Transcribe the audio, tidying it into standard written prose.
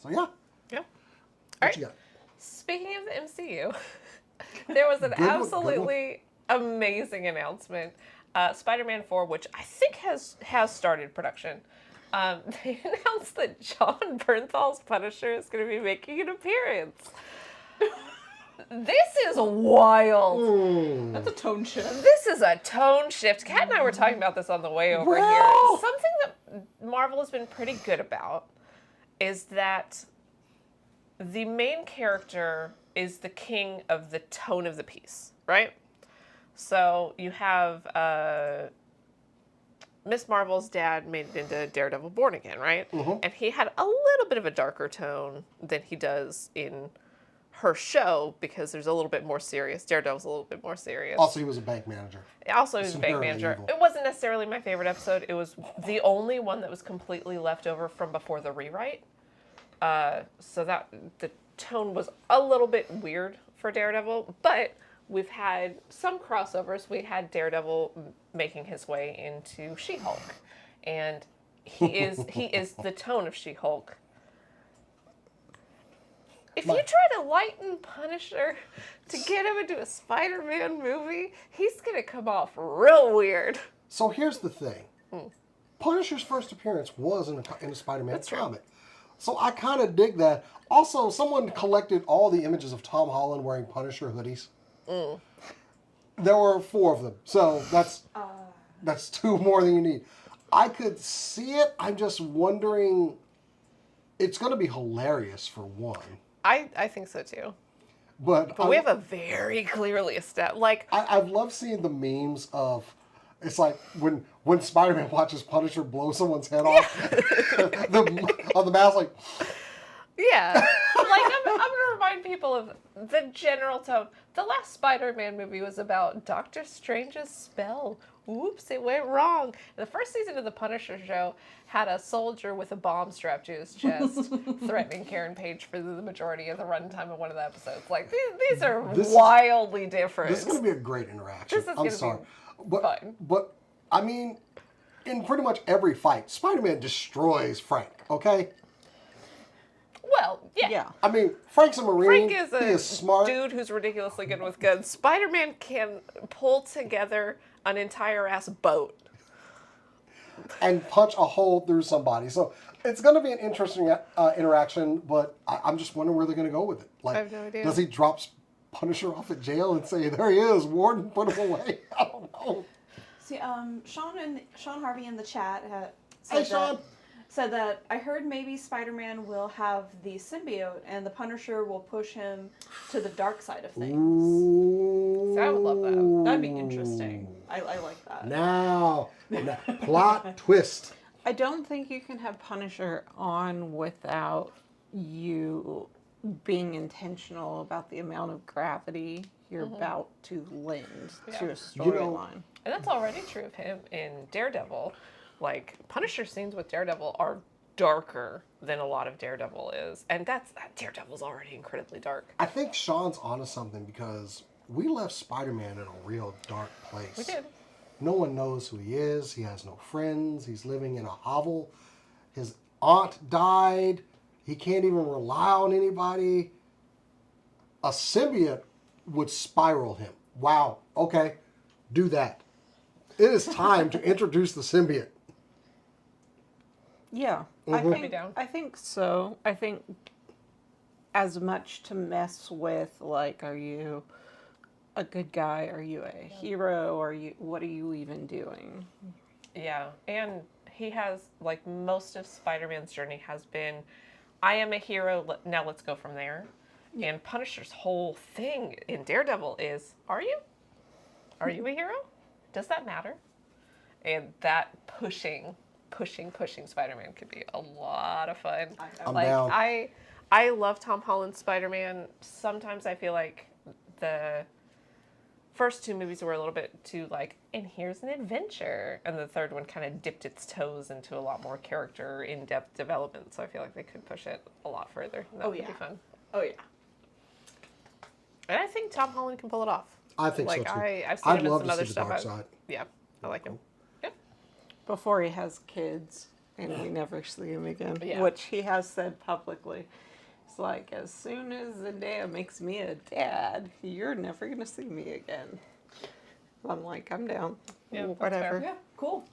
So yeah. Yeah. What you got? Speaking of the MCU, there was an absolutely amazing announcement. Spider-Man 4, which I think has started production. They announced that Jon Bernthal's Punisher is going to be making an appearance. This is wild. That's a tone shift. This is a tone shift. Kat and I were talking about this on the way over here. Something that Marvel has been pretty good about is that the main character is the king of the tone of the piece, right? So you have Miss Marvel's dad made it into Daredevil Born Again, right? Mm-hmm. And he had a little bit of a darker tone than he does in her show because there's a little bit more serious. Daredevil's a little bit more serious. Also, he was a bank manager. He was a bank manager. Evil. It wasn't necessarily my favorite episode. It was the only one that was completely left over from before the rewrite. So that the tone was a little bit weird for Daredevil, but we've had some crossovers. We had Daredevil making his way into She-Hulk, and he is the tone of She-Hulk. If you try to lighten Punisher to get him into a Spider-Man movie, he's gonna come off real weird. So here's the thing: Punisher's first appearance was in a Spider-Man comic. So I kind of dig that. Also, someone collected all the images of Tom Holland wearing Punisher hoodies. There were 4 of them. So that's 2 more than you need. I could see it. I'm just wondering. It's going to be hilarious for one. I think so too. But we have a very clearly established. Like I've loved seeing the memes of. It's like when Spider-Man watches Punisher blow someone's head off on the mask, like... Yeah. Like, I'm going to remind people of the general tone. The last Spider-Man movie was about Doctor Strange's spell. Oops, it went wrong. The first season of the Punisher show had a soldier with a bomb strapped to his chest threatening Karen Page for the majority of the runtime of one of the episodes. Like, these are wildly different. This is going to be a great interaction. I'm sorry. Fine. But, I mean, in pretty much every fight, Spider-Man destroys Frank, okay? Well, yeah. I mean, Frank's a Marine. Frank he is smart. Dude who's ridiculously good with guns. Spider-Man can pull together an entire ass boat. And punch a hole through somebody. So it's going to be an interesting interaction, but I'm just wondering where they're going to go with it. Like, I have no idea. Does he drop Punisher off at jail and say, there he is, Warden, put him away? I don't know. See, Sean Harvey in the chat said that I heard maybe Spider-Man will have the symbiote and the Punisher will push him to the dark side of things. Ooh. So I would love that. That'd be interesting. I like that. Now, plot twist. I don't think you can have Punisher on without you being intentional about the amount of gravity you're about to lend to a storyline. And that's already true of him in Daredevil. Like, Punisher scenes with Daredevil are darker than a lot of Daredevil is. And Daredevil's already incredibly dark. I think Sean's onto something because we left Spider-Man in a real dark place. We did. No one knows who he is. He has no friends. He's living in a hovel. His aunt died. He can't even rely on anybody. A symbiote would spiral him. Wow. Okay. Do that. It is time to introduce the symbiote. Yeah. I think so. I think as much to mess with, like, are you a good guy? Are you a hero? What are you even doing? Yeah. And he has, like, most of Spider-Man's journey has been, I am a hero, now let's go from there. Yeah. And Punisher's whole thing in Daredevil is, are you? Are you a hero? Does that matter? And that pushing Spider-Man could be a lot of fun. I'm down. I love Tom Holland's Spider-Man. Sometimes I feel like the first 2 movies were a little bit too like, and here's an adventure. And the third one kind of dipped its toes into a lot more character, in-depth development. So I feel like they could push it a lot further. That would be fun. Oh, yeah. And think Tom Holland can pull it off. I think like, so too. I've seen I'd him in love some to other see the stuff. dark side. Yeah, I like him. Yeah. Before he has kids and we never see him again, Yeah. which he has said publicly. It's like, as soon as Zendaya makes me a dad, you're never going to see me again. I'm like, I'm down. Yeah, that's Whatever. Yeah, cool.